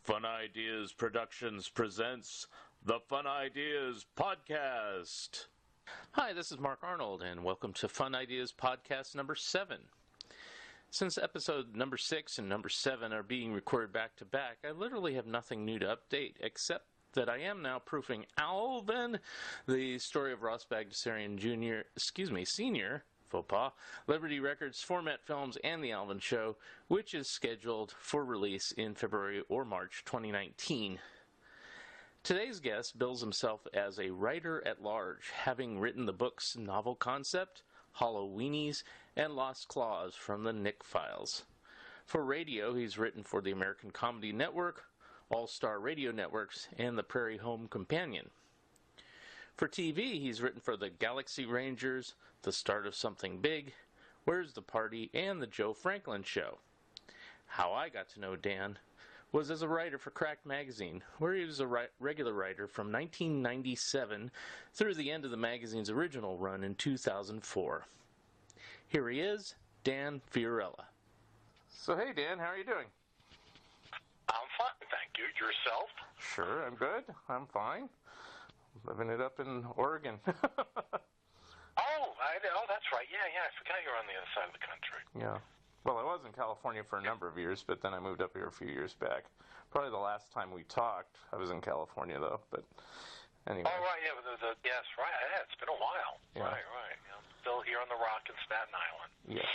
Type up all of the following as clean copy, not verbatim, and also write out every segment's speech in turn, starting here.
Fun Ideas Productions presents the Fun Ideas Podcast. Hi, this is Mark Arnold, and welcome to Fun Ideas Podcast number 7. Since episode number 6 and number 7 are being recorded back to back, I literally have nothing new to update, except that I am now proofing Alvin, the story of Ross Bagdasarian Senior, faux pas, Liberty Records, Format Films, and The Alvin Show, which is scheduled for release in February or March 2019. Today's guest bills himself as a writer-at-large, having written the books Novel Concept, Halloweenies, and Lost Claws from the Nick Files. For radio, he's written for the American Comedy Network, All-Star Radio Networks, and the Prairie Home Companion. For TV, he's written for the Galaxy Rangers, The Start of Something Big, Where's the Party, and The Joe Franklin Show. How I got to know Dan was as a writer for Cracked Magazine, where he was a regular writer from 1997 through the end of the magazine's original run in 2004. Here he is, Dan Fiorella. So hey Dan, how are you doing? I'm fine, thank you. Yourself? Sure, I'm good. I'm fine. Living it up in Oregon. Oh, that's right. Yeah, I forgot you were on the other side of the country. Yeah. Well, I was in California for a number of years, but then I moved up here a few years back. Probably the last time we talked, I was in California, though, but anyway. Oh, right, yeah, yes, right. Yeah, it's been a while. Yeah. Right. Yeah, I'm still here on the Rock in Staten Island. Yeah.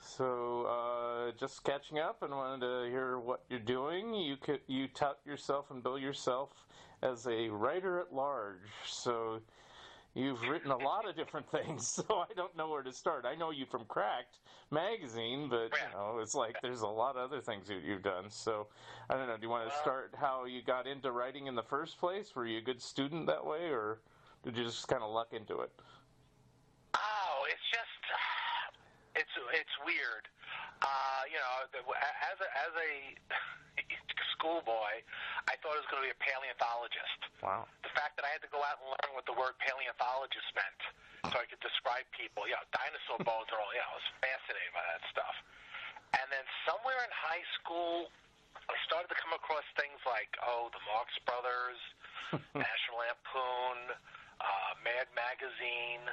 So, just catching up and wanted to hear what you're doing. You tout yourself and bill yourself as a writer-at-large, so you've written a lot of different things, so I don't know where to start. I know you from Cracked Magazine, but, it's like there's a lot of other things you've done. So, I don't know, do you want to start how you got into writing in the first place? Were you a good student that way, or did you just kind of luck into it? Oh, it's weird. As a schoolboy, I thought I was going to be a paleontologist. Wow. The fact that I had to go out and learn what the word paleontologist meant so I could describe people, dinosaur bones are all, I was fascinated by that stuff. And then somewhere in high school, I started to come across things like, the Marx Brothers, National Lampoon, Mad Magazine,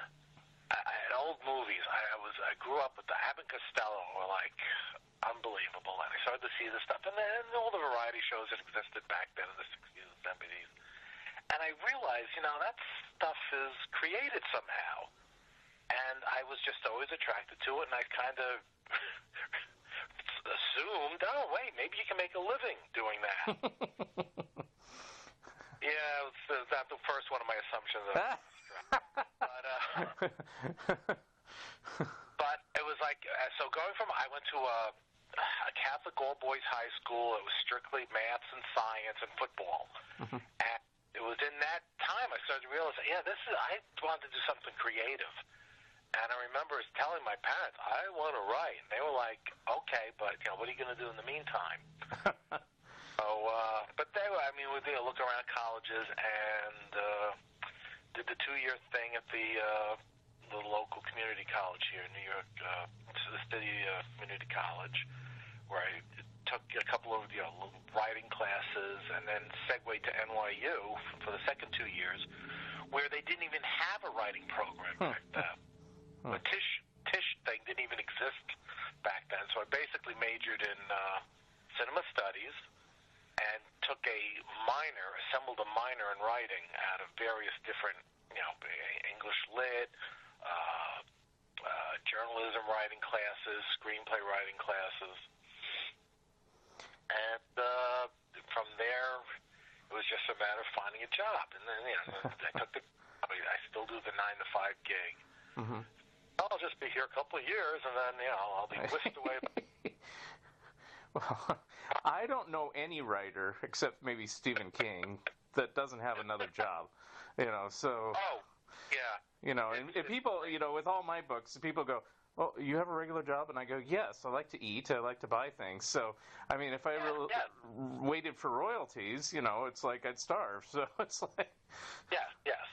and old movies. I grew up with the Abbott Costello were like unbelievable, and I started to see this stuff, and then all the variety shows that existed back then in the 60s and 70s. And I realized, that stuff is created somehow. And I was just always attracted to it, and I kind of assumed, maybe you can make a living doing that. Yeah, that's the first one of my assumptions. But it was like, so I went to a Catholic all-boys high school. It was strictly maths and science and football. Mm-hmm. And it was in that time I started to realize, I wanted to do something creative. And I remember telling my parents, I want to write. And they were like, okay, but, what are you going to do in the meantime? But they were, we would look around colleges and did the 2-year thing at the local community college here in New York, the City Community College, where I took a couple of writing classes, and then segued to NYU for the second 2 years, where they didn't even have a writing program back then. The Tisch thing didn't even exist back then, so I basically majored in cinema studies and took assembled a minor in writing out of various different, English lit, journalism writing classes, screenplay writing classes. And from there, it was just a matter of finding a job. And then, I still do the 9-to-5 gig. Mm-hmm. I'll just be here a couple of years, and then, I'll be whisked away. Well, I don't know any writer, except maybe Stephen King, that doesn't have another job. So... Oh, yeah. And people, with all my books, people go, well, you have a regular job? And I go, yes, I like to eat, I like to buy things. So, if I waited for royalties, it's like I'd starve. So it's like... Yeah, yes.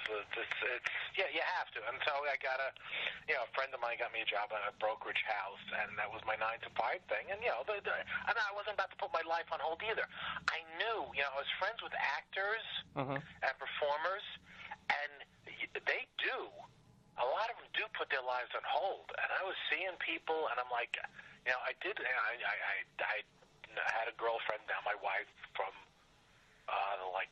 you have to. And so I got a friend of mine got me a job at a brokerage house, and that was my 9 to 5 thing. And and I wasn't about to put my life on hold either. I knew, I was friends with actors and performers, and they do. A lot of them do put their lives on hold. And I was seeing people, and I'm like, I did. I had a girlfriend, now my wife, from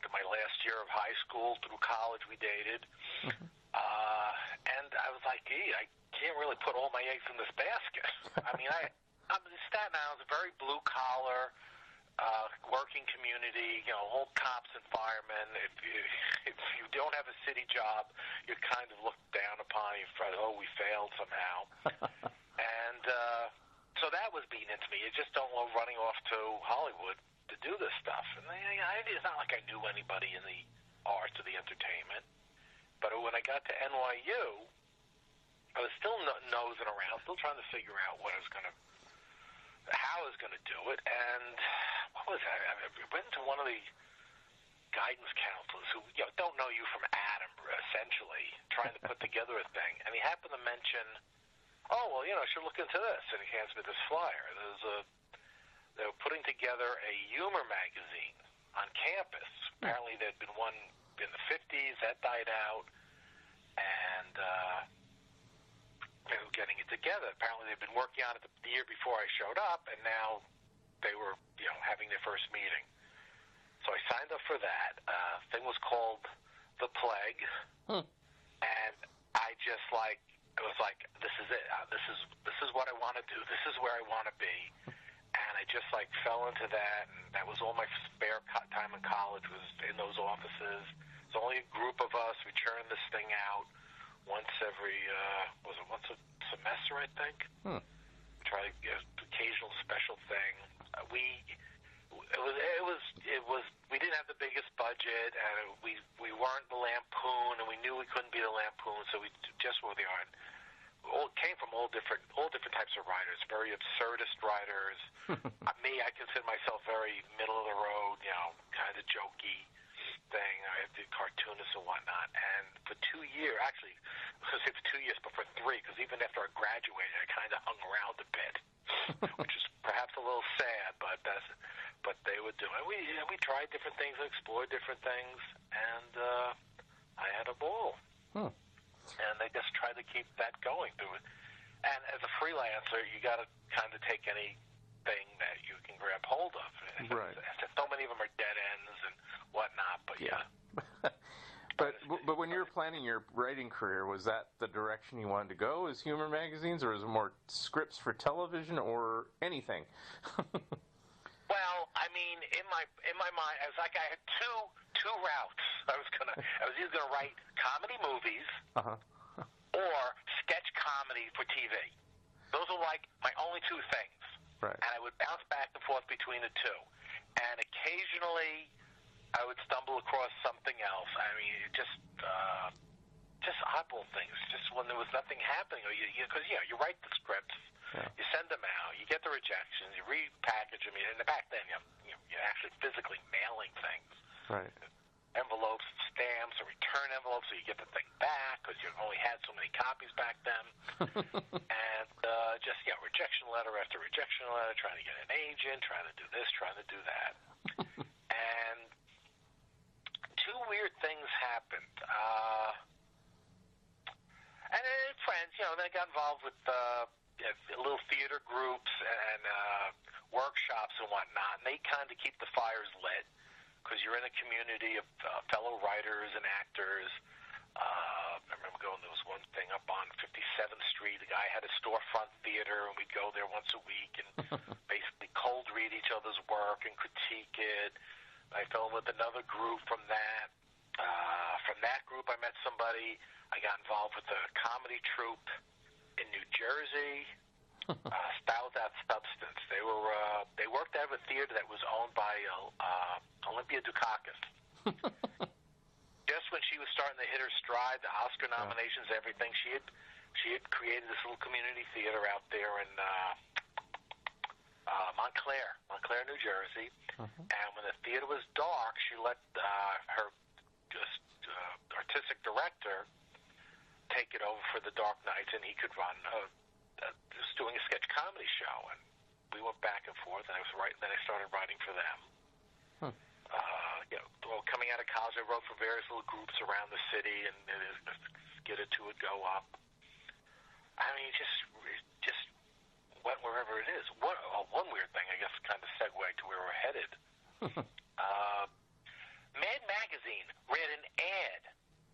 my last year of high school through college. We dated, and I was like, gee, I can't really put all my eggs in this basket. I mean, I'm in Staten Island, a very blue collar, working community. All cops and firemen. If you don't have a city job, you're kind of looked down upon. We failed somehow, and so that was beaten into me. You just don't love running off to Hollywood to do this stuff. And it's not like I knew anybody in the arts or the entertainment. But when I got to NYU, I was still nosing around, still trying to figure out how I was going to do it. And what was that? I went to one of the guidance counselors who don't know you from Adam, essentially, trying to put together a thing. And he happened to mention, I should look into this. And he hands me this flyer. They were putting together a humor magazine on campus. Apparently there'd been one in the 50s, that died out, and they were getting it together. Apparently they'd been working on it the year before I showed up, and now they were, having their first meeting. So I signed up for that. Thing was called The Plague, and I just it was like, this is it. This is what I want to do. This is where I want to be. And I just fell into that, and that was all my spare time in college was in those offices. It's only a group of us. We churned this thing out once every once a semester, I think. Try to get an occasional special thing. We didn't have the biggest budget, and we weren't the Lampoon, and we knew we couldn't be the Lampoon, so we just were the art. Came from all different types of writers, very absurdist writers. Me, I consider myself very middle of the road, kind of jokey thing. I did cartoonists and whatnot. And for 2 years, actually, I was going to say for 2 years, but for 3, because even after I graduated, I kind of hung around a bit, which is perhaps a little sad, but they would do it. We tried different things, explored different things, and I had a ball. And they just try to keep that going through it. And as a freelancer, you got to kind of take anything that you can grab hold of. Right. So many of them are dead ends and whatnot, but yeah. But when you were planning your writing career, was that the direction you wanted to go, as humor magazines, or was it more scripts for television, or anything? Well, I mean, in my mind, I was like, I had two routes. I was either gonna write comedy movies or sketch comedy for TV. Those are my only 2 things. Right. And I would bounce back and forth between the 2. And occasionally, I would stumble across something else. I mean, just oddball things. Just when there was nothing happening, or because you write the scripts. Yeah. You send them out, you get the rejections, you repackage them. And back then, you're actually physically mailing things. Right. Envelopes, stamps, or return envelopes, so you get the thing back, because you only had so many copies back then. And rejection letter after rejection letter, trying to get an agent, trying to do this, trying to do that. And 2 weird things happened. And friends, they got involved with little theater groups and workshops and whatnot, and they kind of keep the fires lit because you're in a community of fellow writers and actors. I remember there was one thing up on 57th Street. The guy had a storefront theater, and we'd go there once a week and basically cold read each other's work and critique it. I fell in with another group from that. From that group, I met somebody. I got involved with a comedy troupe in New Jersey. Styles Out Substance. They worked out of a theater that was owned by Olympia Dukakis. Just when she was starting to hit her stride, the Oscar nominations, everything, she had created this little community theater out there in Montclair, New Jersey. And when the theater was dark, she let her just artistic director take it over for the Dark Knights, and he could run just doing a sketch comedy show. And we went back and forth, and then I started writing for them. Coming out of college, I wrote for various little groups around the city, and a skit or two would go up. I mean, just went wherever it is. One weird thing, I guess, kind of segued to where we're headed. Mad Magazine ran an ad,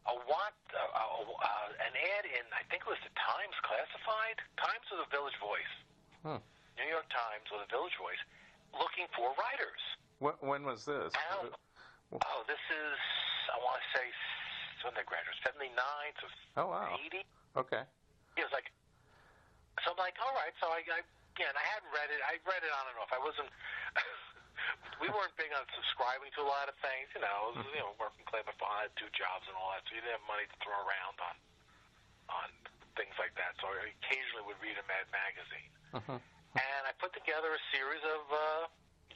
an ad in, I think it was the Times Classified, Times or the Village Voice, New York Times or the Village Voice, looking for writers. When was this? This is, I want to say, when they graduated, 79 to 80. Okay. It was like, so I'm like, all right. So I hadn't read it. I read it on and off. I wasn't. We weren't big on subscribing to a lot of things. Working claim if I had 2 jobs and all that, so you didn't have money to throw around on things like that. So I occasionally would read a Mad Magazine, and I put together a series of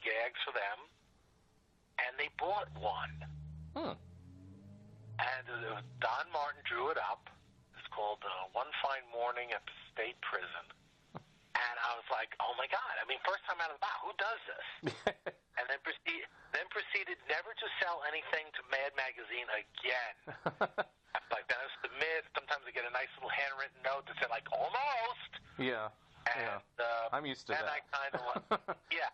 gags for them, and they bought one. And Don Martin drew it up. It's called One Fine Morning at the State Prison. And I was like, oh, my God. I mean, first time out of the box, who does this? And then proceeded never to sell anything to Mad Magazine again. Like, then I submit. Sometimes I get a nice little handwritten note that said, like, almost. Yeah. And, I'm used to that. And I kind of yeah.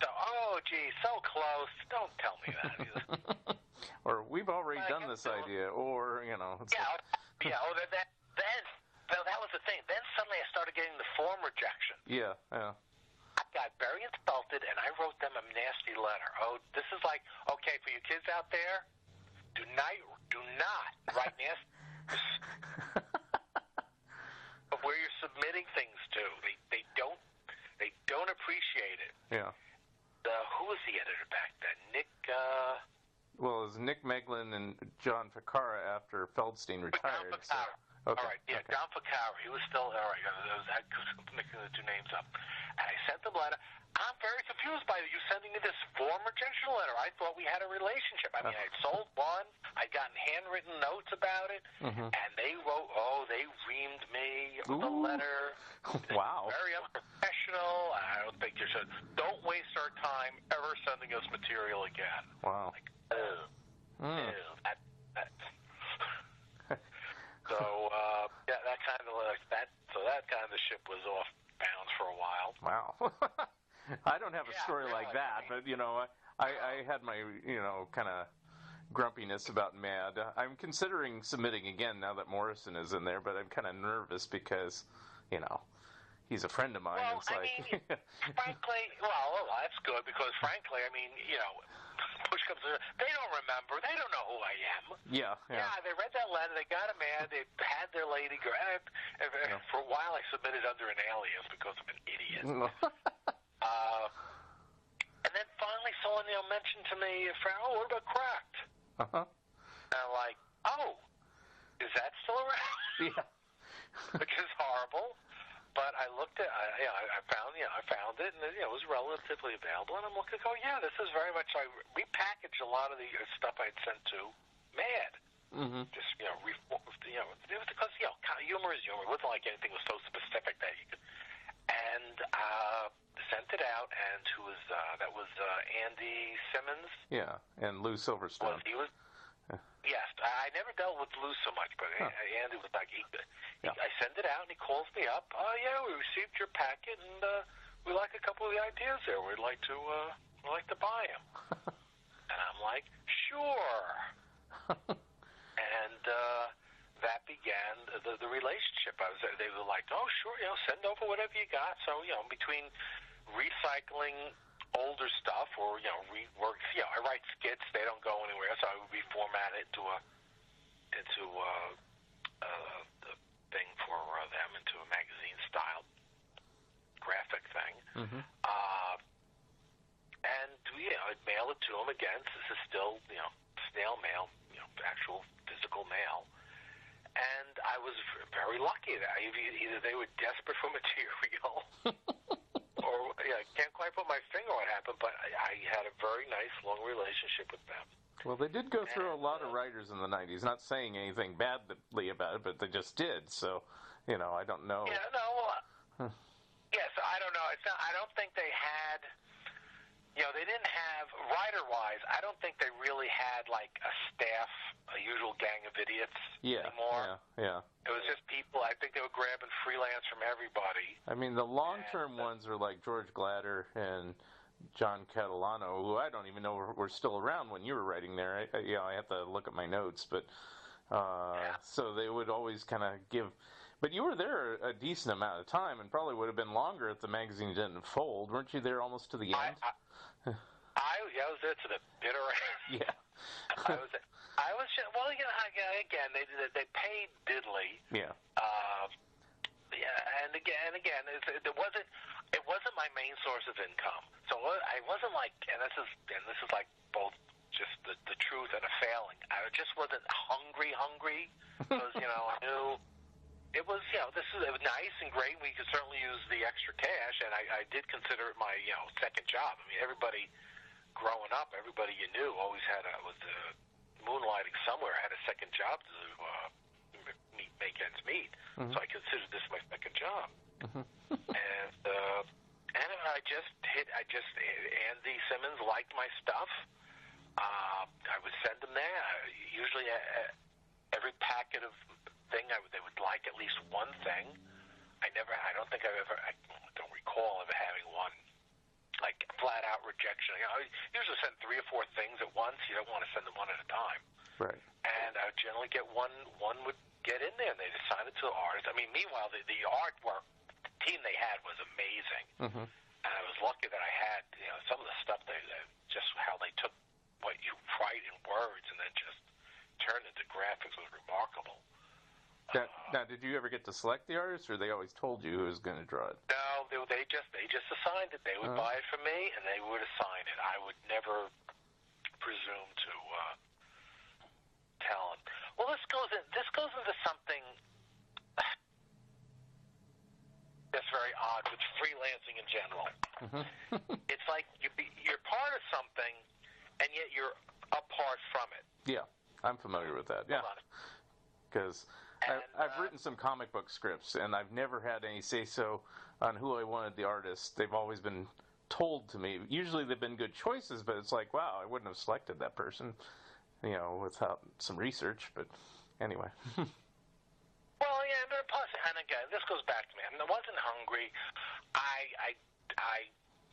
So, oh, gee, so close. Don't tell me that. Or we've already done this idea, or, It's that was the thing. Then suddenly I started getting the form rejection. Yeah. I got very insulted, and I wrote them a nasty letter. Oh, this is like, okay, for you kids out there, do not write nasty of where you're submitting things to. They don't appreciate it. Yeah. Who was the editor back then? Nick. Well, it was Nick Meglin and John Ficarra after Feldstein retired. John Ficarra. Okay. All right, yeah, okay. John Ficarra. He was still, all right, I was mixing the 2 names up. And I sent them a letter. I'm very confused by you sending me this form rejection letter. I thought we had a relationship. I mean, I'd sold one. I'd gotten handwritten notes about it. And they wrote, they reamed me with a letter. Wow. Very unprofessional. I don't think you should. Don't waste our time ever sending us material again. Wow. Like, So that kind of like that. So that kind of the ship was off bounds for a while. Wow. I don't have a story like that, but I had my kind of grumpiness about Mad. I'm considering submitting again now that Morrison is in there, but I'm kind of nervous because he's a friend of mine. Well, it's frankly, that's good because frankly, I mean, push comes to they don't remember. They don't know who I am. Yeah. They read that letter. They got a man. They had their lady. For a while, I submitted under an alias because I'm an idiot. And then finally, someone mentioned to me, "Oh, what about Cracked?" And I'm like, "Oh, is that still around?" Yeah. Which is horrible. But I looked at, I found it, and it was relatively available. And I'm looking, this is very much. I repackaged a lot of the stuff I'd sent to Mad. Just because humor is humor. It wasn't like anything was so specific that you could. And sent it out, and that was Andy Simmons. Yeah, and Lou Silverstone. Yes, I never dealt with Lou so much, but Andy was like, I send it out, and he calls me up. We received your packet, and we like a couple of the ideas there. We'd like to buy them. And I'm like, sure. And that began the relationship. They were like, oh, sure, send over whatever you got. So, between recycling older stuff or rework. I write skits; they don't go anywhere, so I would reformat it into a thing for them, into a magazine style graphic thing. And I'd mail it to them again. This is still snail mail, actual physical mail. And I was very lucky that either they were desperate for material, can't quite put my finger on what happened, but I had a very nice, long relationship with them. Well, they did go through a lot of writers in the 90s, not saying anything badly about it, but they just did, so, I don't know. Yeah, no, yes, I don't know. I don't think they had, they didn't have, writer-wise, I don't think they really had, like, a staff, a usual gang of idiots anymore. Yeah. It was just people, I think they were grabbing freelance from everybody. I mean, the long-term ones are like George Glatter and John Catalano, who I don't even know were still around when you were writing there. I have to look at my notes, but so they would always kind of give. But you were there a decent amount of time, and probably would have been longer if the magazine didn't fold. Weren't you there almost to the end? I was there to the bitter end. Yeah. I was just, well, again, they paid diddly. Yeah. And again, it wasn't my main source of income. So I wasn't like, and this is like both just the truth and a failing. I just wasn't hungry because I knew it was it was nice and great. We could certainly use the extra cash, and I did consider it my second job. I mean, everybody growing up, everybody you knew always was moonlighting somewhere, had a second job to make ends meet. Mm-hmm. So I considered this my second job. Mm-hmm. And Andy Simmons liked my stuff. I would send them there. Usually every packet of thing, they would like at least one thing. I don't recall ever having one, like, flat out rejection. I usually send 3 or 4 things at once. You don't want to send them one at a time. Right. And I would generally get one would get in there, and they'd assign it to the artist. I mean, meanwhile, the artwork team they had was amazing. Mm-hmm. And I was lucky that I had, some of the stuff, just how they took what you write in words and then just turned into graphics was remarkable. Now, did you ever get to select the artist, or they always told you who was going to draw it? No, they just assigned it. They would buy it for me, and they would assign it. I would never presume to tell them. Well, this goes into something that's very odd with freelancing in general. Mm-hmm. It's like you're part of something, and yet you're apart from it. Yeah, I'm familiar with that. Yeah, because I've written some comic book scripts, and I've never had any say-so on who I wanted the artist. They've always been told to me. Usually they've been good choices, but it's like, wow, I wouldn't have selected that person, without some research. But anyway. Well, yeah, and plus, and again, this goes back to me. I wasn't hungry. I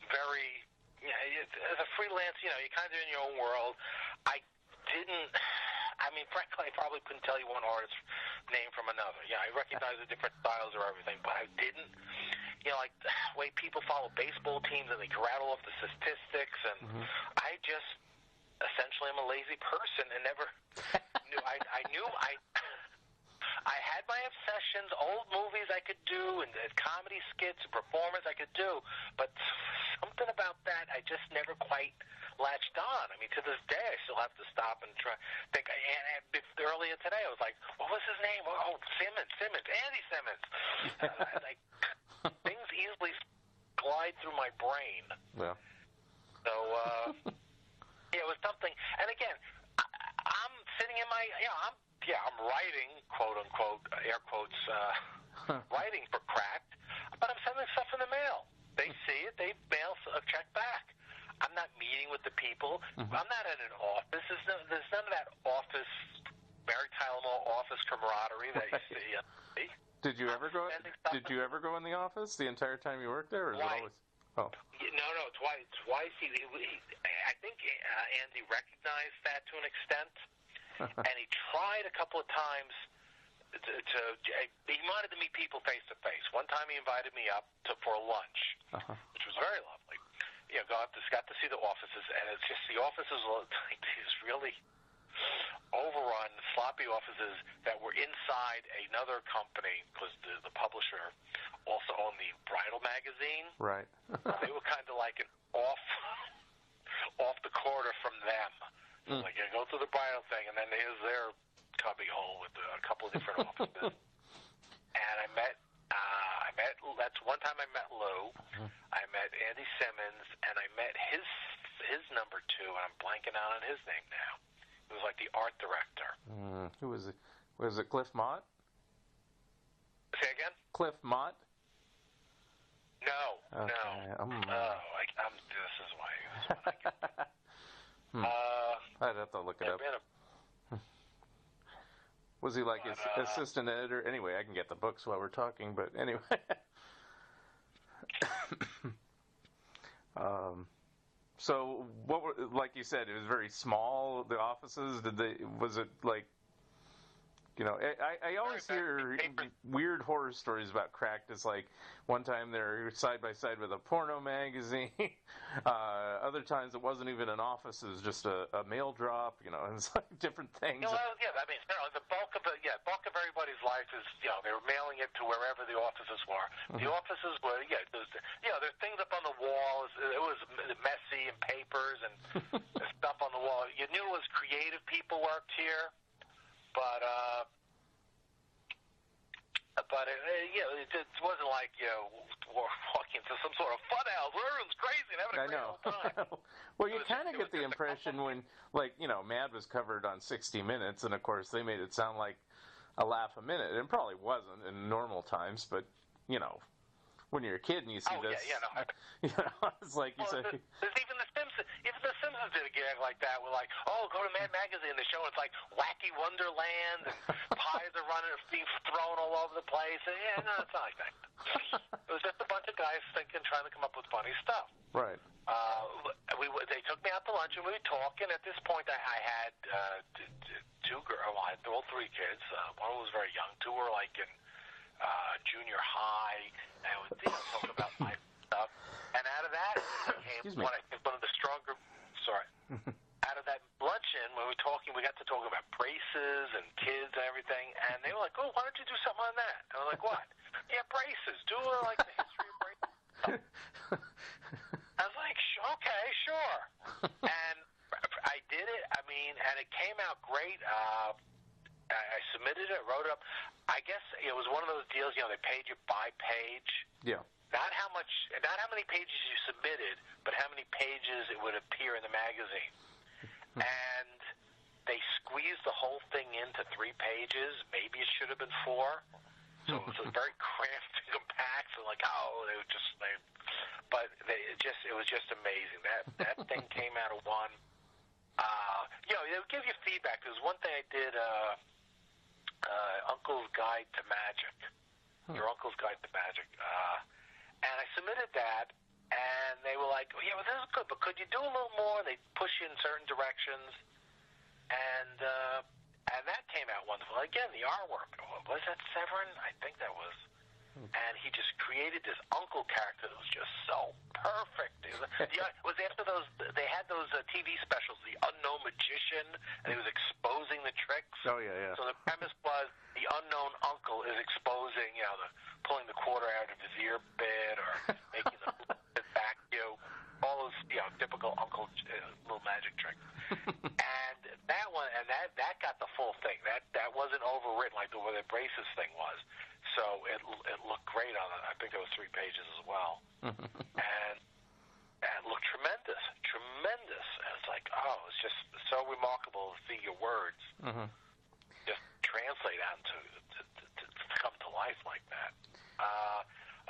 very, as a freelance, you're kind of in your own world. Frankly, I probably couldn't tell you one artist's name from another. Yeah, I recognize the different styles or everything, but I didn't, like the way people follow baseball teams and they can rattle off the statistics, and I just essentially am a lazy person and never knew. I had my obsessions, old movies I could do, and comedy skits and performance I could do, but something about that I just never quite latched on. I mean, to this day, I still have to stop and try think. And earlier today, I was like, "What was his name? Oh, Simmons, Andy Simmons." Things easily glide through my brain. Yeah. So, it was something. And again, I'm sitting in my, I'm writing, quote unquote, air quotes, writing for Cracked, but I'm sending stuff in the mail. They see it, they mail a check back. I'm not meeting with the people. Mm-hmm. I'm not in an office. There's none of that office, Mary Tyler office camaraderie that you see. Did you ever go? Did you ever go in the office the entire time you worked there, or is it always? Oh. No, twice. I think Andy recognized that to an extent, and he tried a couple of times he wanted to meet people face to face. One time he invited me up for a lunch, which was very lovely. Got to see the offices, and it's just the offices like these really overrun, sloppy offices that were inside another company, because the publisher also owned the bridal magazine. Right. They were kind of like an off the corridor from them. So like, you go through the bridal thing, and then here's their cubby hole with a couple of different offices. And I met. Let's one time I met Lou, I met Andy Simmons, and I met his number two, and I'm blanking out on his name now. He was like the art director. Who was it? Was it Cliff Mott? Say again? Cliff Mott? No, okay. no. This is why. I'd have to look it up. Was he like his assistant editor? Anyway, I can get the books while we're talking, but anyway. So, like you said, it was very small, the offices. Was it like, I always hear weird horror stories about Cracked. It's like one time they're side by side with a porno magazine. Other times it wasn't even an office; it was just a mail drop. And it's like different things. Yeah, I mean, the bulk of everybody's life is, they were mailing it to wherever the offices were. The offices were, there's things up on the wall. It was messy and papers and stuff on the wall. You knew it was creative people worked here. But it wasn't like, we're walking to some sort of fun house where everyone's crazy and having a great old time. Well, you kind of get the impression when, Mad was covered on 60 Minutes, and of course they made it sound like a laugh a minute. It probably wasn't in normal times, but, when you're a kid and you see this, it's like you say. There's even the Simpsons. Even the Simpsons did a gag like that. We're like, go to Mad Magazine. The show, it's like Wacky Wonderland, and pies are being thrown all over the place. And, no, it's not like that. It was just a bunch of guys trying to come up with funny stuff. Right. They took me out to lunch and we were talking. At this point, I had two girls. Well, I had all three kids. One was very young. Two were like in junior high, and I would talk about life stuff. And out of that came one of the stronger. Sorry. Out of that luncheon, when we were talking, we got to talk about braces and kids and everything. And they were like, "Oh, why don't you do something on that?" And I was like, "What?" "Yeah, braces. Do like the history of braces." I was like, "Okay, sure." And I did it. I mean, and it came out great. I submitted it, wrote it up. I guess it was one of those deals, they paid you by page. Yeah. Not how many pages you submitted, but how many pages it would appear in the magazine. And they squeezed the whole thing into 3 pages. Maybe it should have been 4. So it was very cramped and compact. So it was just amazing. That thing came out of one. They would give you feedback. There's one thing I did, Uncle's Guide to Magic. Your Uncle's Guide to Magic. And I submitted that, and they were like, "Yeah, well, this is good, but could you do a little more?" They push you in certain directions, and that came out wonderful. Again, the artwork. Was that Severin? I think that was. And he just created this uncle character that was just so perfect. It was after those, they had those TV specials, The Unknown Magician, and he was exposing the tricks. Oh, yeah. So the premise was the unknown uncle is exposing, pulling the quarter out of his ear bit or making the back, all those, typical uncle little magic tricks. And that one, that got the full thing. That wasn't overwritten like the way the braces thing was. So it looked great on it. I think it was 3 pages as well. and it looked tremendous. And it's like, it's just so remarkable to see your words just translate out to come to life like that.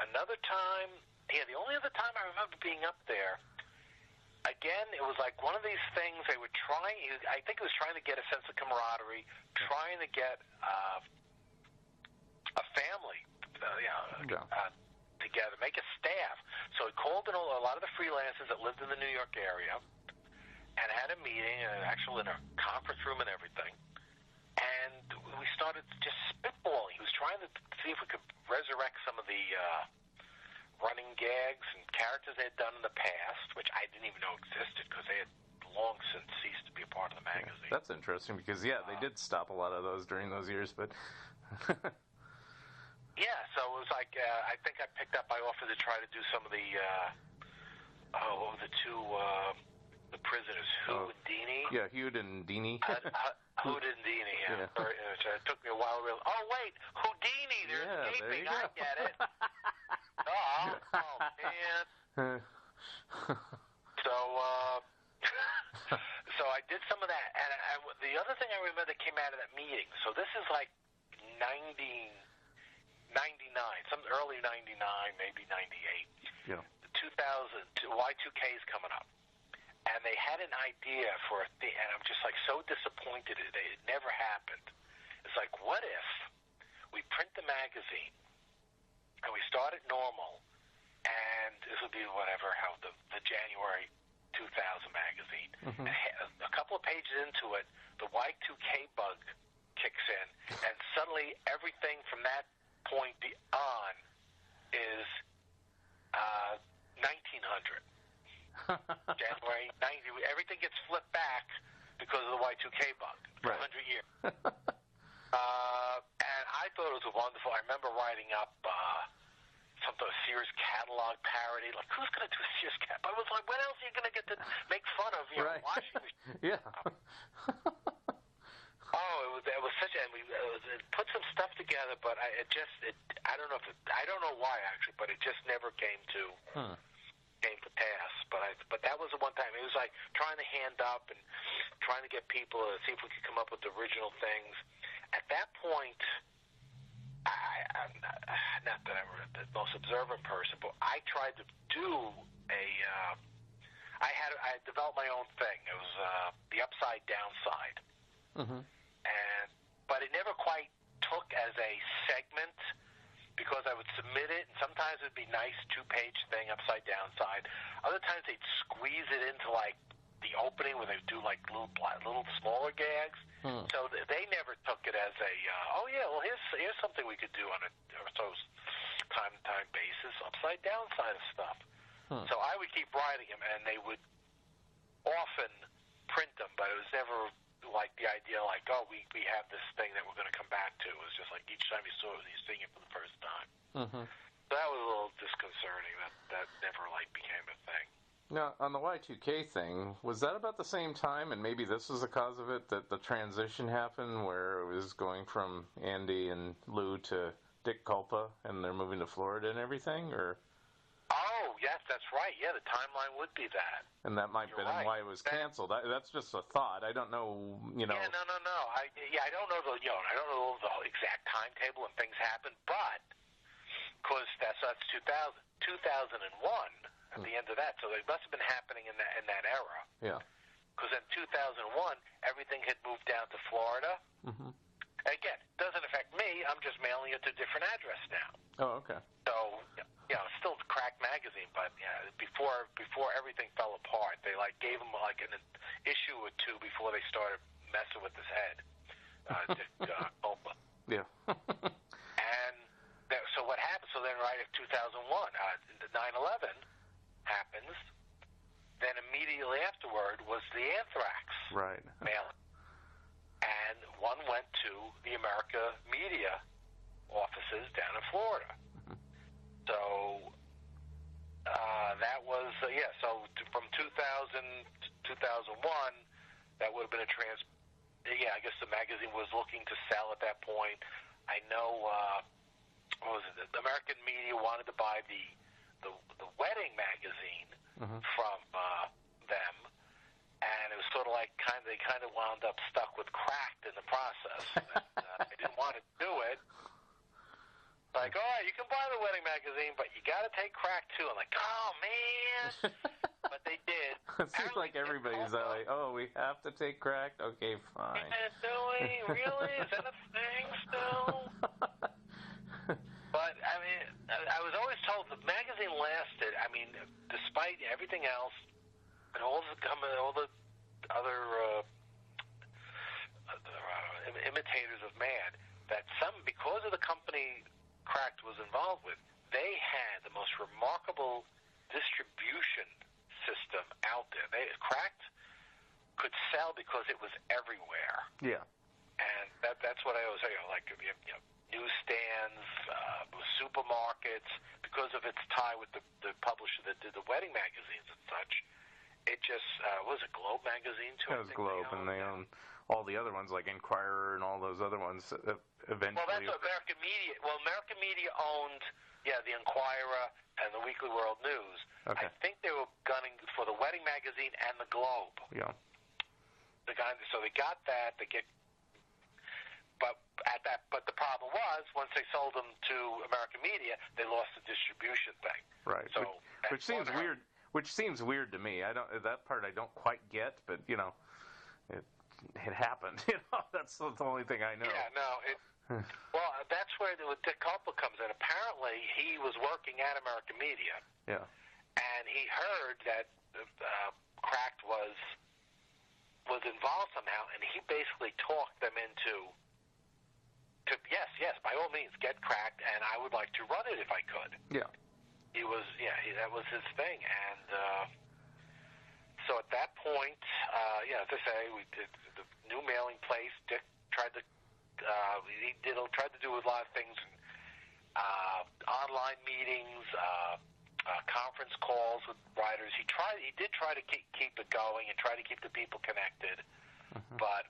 Another time, the only other time I remember being up there, again, it was like one of these things they were trying, I think it was trying to get a sense of camaraderie, trying to get a family together, make a staff. So he called in a lot of the freelancers that lived in the New York area and had a meeting, in a conference room and everything. And we started just spitballing. He was trying to see if we could resurrect some of the running gags and characters they had done in the past, which I didn't even know existed because they had long since ceased to be a part of the magazine. That's interesting because, they did stop a lot of those during those years, but... Yeah, so it was like, I think I offered to try to do some of the, what were the two, the prisoners, Houdini? Yeah, Houdini. Houdini, yeah. It took me a while to realize, wait, Houdini, they're escaping, I get it. did some of that, and the other thing I remember that came out of that meeting. So this is like 1999, some early 99, maybe 98. Yeah. The 2000 Y2K is coming up, and they had an idea for a thing, and I'm just like so disappointed in it. It never happened. It's like, what if we print the magazine and we start at normal, and this will be whatever, how the January 2000 magazine. Mm-hmm. And a couple of pages into it, the Y2K bug kicks in, and suddenly everything from that point on is 1900. January 90, everything gets flipped back because of the Y2K bug for right. 100 years. And I thought it was wonderful. I remember writing up some sort of Sears catalog parody. Like, who's going to do a Sears catalog? I was like, when else are you going to get to make fun of, right. washing machine? Yeah. It was such a. It put some stuff together, but I don't know I don't know why actually, but it just never came to pass. But that was the one time. It was like trying to hand up and trying to get people to see if we could come up with original things. At that point, I'm not that I'm the most observant person, but I tried to do a. I developed my own thing. It was the upside downside. Mm-hmm. But it never quite took as a segment because I would submit it, and sometimes it would be nice 2-page thing, upside downside. Other times they'd squeeze it into like the opening where they do like little smaller gags. So they never took it as a here's something we could do on a time to time basis, upside downside of stuff. So I would keep writing them, and they would often print them, but it was never like the idea like, oh, we have this thing that we're going to come back to. It was just like each time you saw it, you're seeing it for the first time. Mm-hmm. So that was a little disconcerting. That never like became a thing. Now, on the Y2K thing, was that about the same time, and maybe this was the cause of it, that the transition happened where it was going from Andy and Lou to Dick Culpa, and they're moving to Florida and everything, or? Oh, yes, that's right. Yeah, the timeline would be that. And that might be right. why it was canceled. That's just a thought. I don't know, Yeah, no. I don't know I don't know the exact timetable and things happen, but because that's 2000, 2001 at the end of that, so it must have been happening in that era. Yeah. Because in 2001, everything had moved down to Florida. Mm-hmm. Again, it doesn't affect me. I'm just mailing it to a different address now. Oh, okay. So, it's still Crack magazine, but before everything fell apart, they gave him an issue or two before they started messing with his head. Culpa. Yeah. And so what happened? So then, right at 2001, the 9/11 happens. Then immediately afterward was the anthrax mailing. And one went to the America Media offices down in Florida. So that was, so from 2000 to 2001, that would have been I guess the magazine was looking to sell at that point. I know, what was it? The American Media wanted to buy the wedding magazine from them. And it was sort of like they kind of wound up stuck with Cracked in the process. And, they didn't want to do it. Like, all right, you can buy the wedding magazine, but you got to take Cracked too. I'm like, oh man, but they did. It seems like everybody's like, oh, we have to take Cracked. Okay, fine. Do we really? Is that a thing still? But I mean, I was always told the magazine lasted. I mean, despite everything else. And all the other imitators of Mad, that because of the company Cracked was involved with, they had the most remarkable distribution system out there. Cracked could sell because it was everywhere. Yeah. And that's what I always say, newsstands, supermarkets, because of its tie with the publisher that did the wedding magazines and such. It just was a Globe magazine too. It was Globe, and they own all the other ones like Inquirer and all those other ones. Eventually, well, that's what American Media. Well, American Media owned the Inquirer and the Weekly World News. Okay. I think they were gunning for the wedding magazine and the Globe. Yeah. So they got that. But the problem was, once they sold them to American media, they lost the distribution thing. Right. So which seems weird. Which seems weird to me. That part I don't quite get, but it happened. That's the only thing I know. Yeah. No. Well, that's where Dick Coppola comes in. Apparently, he was working at American media. Yeah. And he heard that Cracked was involved somehow, and he basically talked them into. Yes, by all means, get Cracked, and I would like to run it if I could. Yeah. That was his thing, and so at that point, as I say, we did the new mailing place. Dick tried to do a lot of things, online meetings, conference calls with writers. He did try to keep it going and try to keep the people connected, but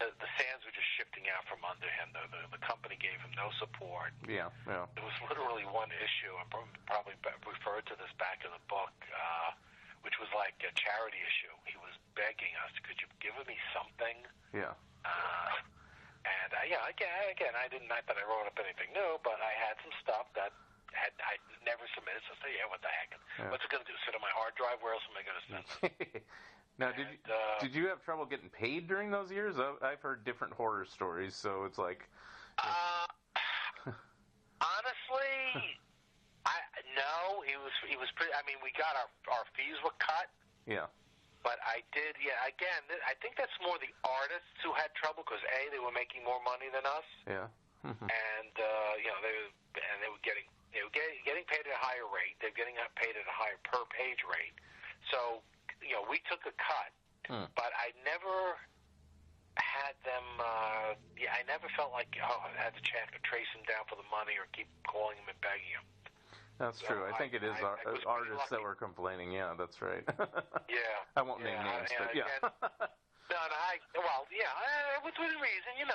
the sands were just shifting out from under him. The company gave him no support. Yeah. There was literally one issue. I probably referred to this back in the book, which was like a charity issue. He was begging us, "Could you give me something?" Yeah. And again, I didn't. Not that I wrote up anything new, but I had some stuff that I never submitted. So I said, "Yeah, what the heck? What's it going to do? Sit on my hard drive? Where else am I going to send it?" Now, did you have trouble getting paid during those years? I've heard different horror stories, so it's like. Honestly, no. He was pretty. I mean, we got our fees were cut. Yeah. But I did. Yeah. Again, I think that's more the artists who had trouble because they were making more money than us. Yeah. And they were getting paid at a higher rate. They're getting paid at a higher per page rate. So. We took a cut, but I never had them. I never felt like I had to trace him down for the money or keep calling him and begging him. That's true. I think it is artists that were complaining. Yeah, that's right. Yeah. I won't name names, but yeah. With reason. To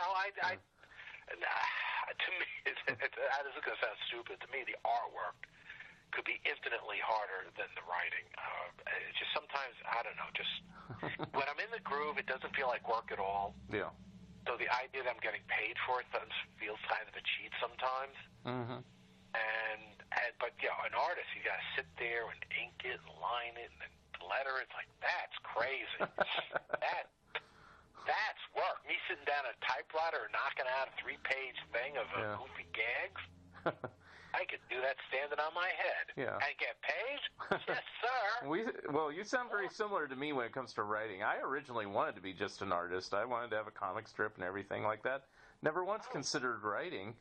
me, this is going to sound stupid. To me, the artwork could be infinitely harder than the writing. It's just sometimes, I don't know, just when I'm in the groove, it doesn't feel like work at all. Yeah. So the idea that I'm getting paid for it feels kind of a cheat sometimes. Mm-hmm. But an artist, you got to sit there and ink it and line it and then letter. It's like, that's crazy. That's work. Me sitting down at a typewriter and knocking out a 3-page thing of goofy gags. I could do that standing on my head. Yeah. And get paid? Yes, sir. You sound very similar to me when it comes to writing. I originally wanted to be just an artist. I wanted to have a comic strip and everything like that. Never once considered writing.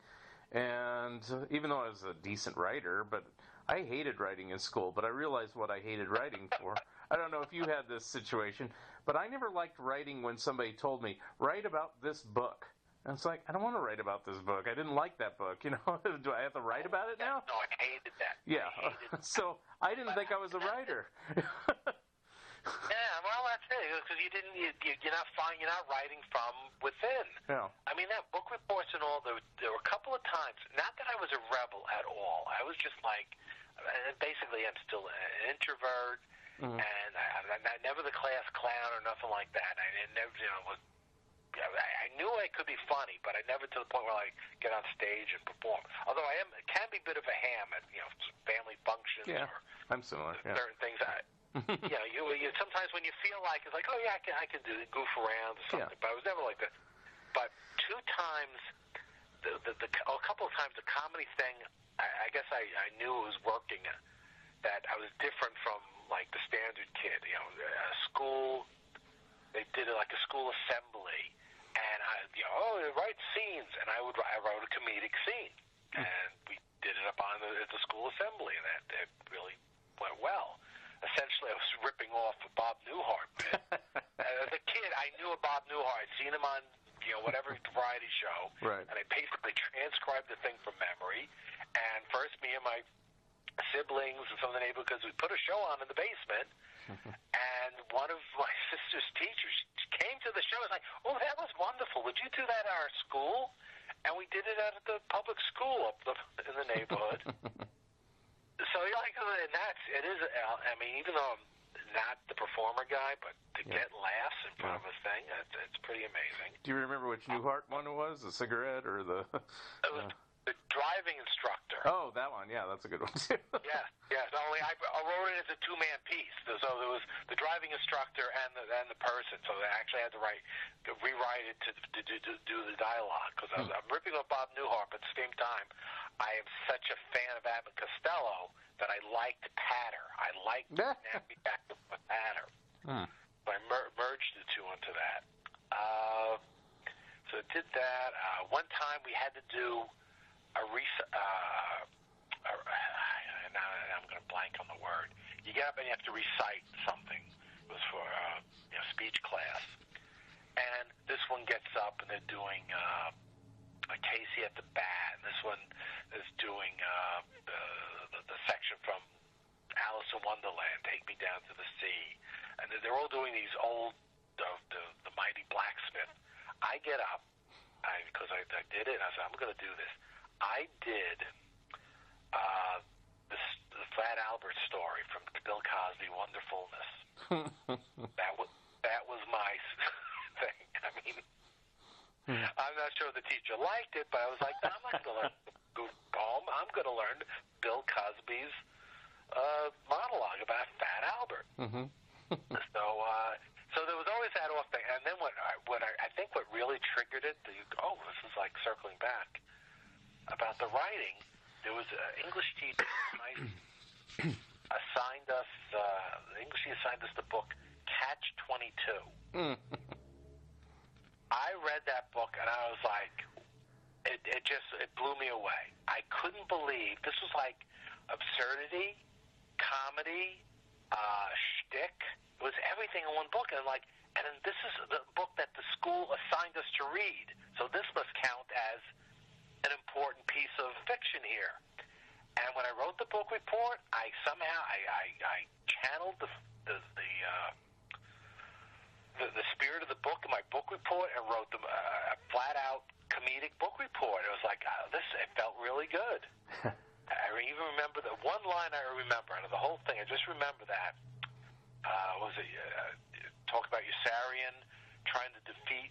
And even though I was a decent writer, but I hated writing in school, but I realized what I hated writing for. I don't know if you had this situation, but I never liked writing when somebody told me, write about this book. And it's like, I don't want to write about this book. I didn't like that book. Do I have to write about it now? No, I hated that. Yeah. So I didn't think I was a writer. Yeah, well, that's it. Because you're not writing from within. Yeah. I mean, that book reports and all. There were a couple of times. Not that I was a rebel at all. I was just like, basically, I'm still an introvert, and I'm never the class clown or nothing like that. I never, I knew I could be funny, but I never to the point where I get on stage and perform. Although can be a bit of a ham at family functions. Yeah, I'm similar. Certain things. You sometimes when you feel like it's like, oh yeah, I can do goof around or something. But I was never like that. But 2 times, a couple of times, the comedy thing. I guess I knew it was working. That I was different from like the standard kid. School. They did like a school assembly. And I write scenes, and I wrote a comedic scene, and we did it up on at the school assembly, and that really went well. Essentially, I was ripping off a Bob Newhart bit. As a kid, I knew a Bob Newhart. I'd seen him on whatever variety show, right. And I basically transcribed the thing from memory. And first, me and my siblings and some of the neighbors, because we put a show on in the basement. And one of my sister's teachers came to the show and was like, oh, that was wonderful. Would you do that at our school? And we did it at the public school up in the neighborhood. So you're like, it is, I mean, even though I'm not the performer guy, but to get laughs in front of a thing, Do you remember which Newhart one it was? The cigarette or the... It was the driving instructor. Oh, that one. Yeah, that's a good one, too. Yeah. Only I wrote it as a two-man piece. So there was the driving instructor and the person. So I actually had to rewrite it to do the dialogue because I'm ripping on Bob Newhart, but at the same time, I am such a fan of Abbott Costello that I liked Patter. I liked snappy back with Patter. So I merged the two into that. So I did that. One time we had to do a now I'm going to blank on the word. You get up and you have to recite something. It was for speech class. And this one gets up and they're doing a Casey at the Bat. And this one is doing the section from Alice in Wonderland, Take Me Down to the Sea. And they're all doing these old, the Mighty Blacksmith. I get up, because I did it, I said, I'm going to do this. I did the Fat Albert story from Bill Cosby, Wonderfulness. That was my thing. I mean, I'm not sure the teacher liked it, but I was like, I'm not going to learn the goof poem. I'm going to learn Bill Cosby's monologue about Fat Albert. So there was always that off thing. And then I think what really triggered it, this is like circling back, about the writing, there was an English teacher assigned us the book Catch-22. I read that book and I was like, it blew me away. I couldn't believe this was like absurdity, comedy, shtick. It was everything in one book, and this is the book that the school assigned us to read. So this must count as an important piece of fiction here. And when I wrote the book report, I channeled the spirit of the book in my book report and wrote a flat out comedic book report. It was like it felt really good. I even remember the one line I remember out of the whole thing. I just remember that. Talk about Yossarian trying to beat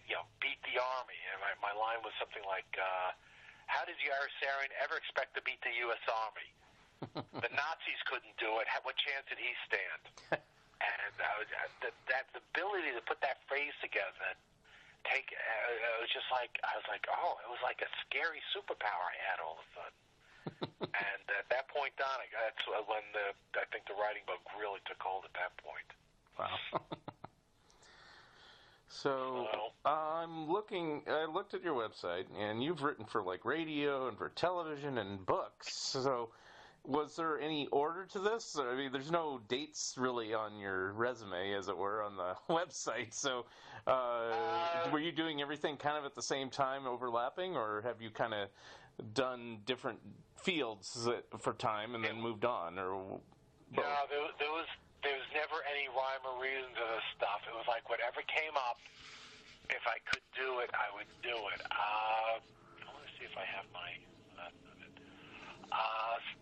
the army. And my line was something like, how did Yossarian ever expect to beat the U.S. Army? The Nazis couldn't do it. What chance did he stand? And that ability to put that phrase together, it was just like, I was like, it was like a scary superpower I had all of a sudden. And at that point on, that's when I think the writing bug really took hold at that point. Wow. So I looked at your website, and you've written for like radio and for television and books. So was there any order to this? I mean, there's no dates really on your resume, as it were, on the website. So were you doing everything kind of at the same time, overlapping, or have you kind of done different fields for time and then moved on, or both? No, there was never any rhyme or reason to this stuff. It was like whatever came up, if I could do it, I would do it. I want to see if I have my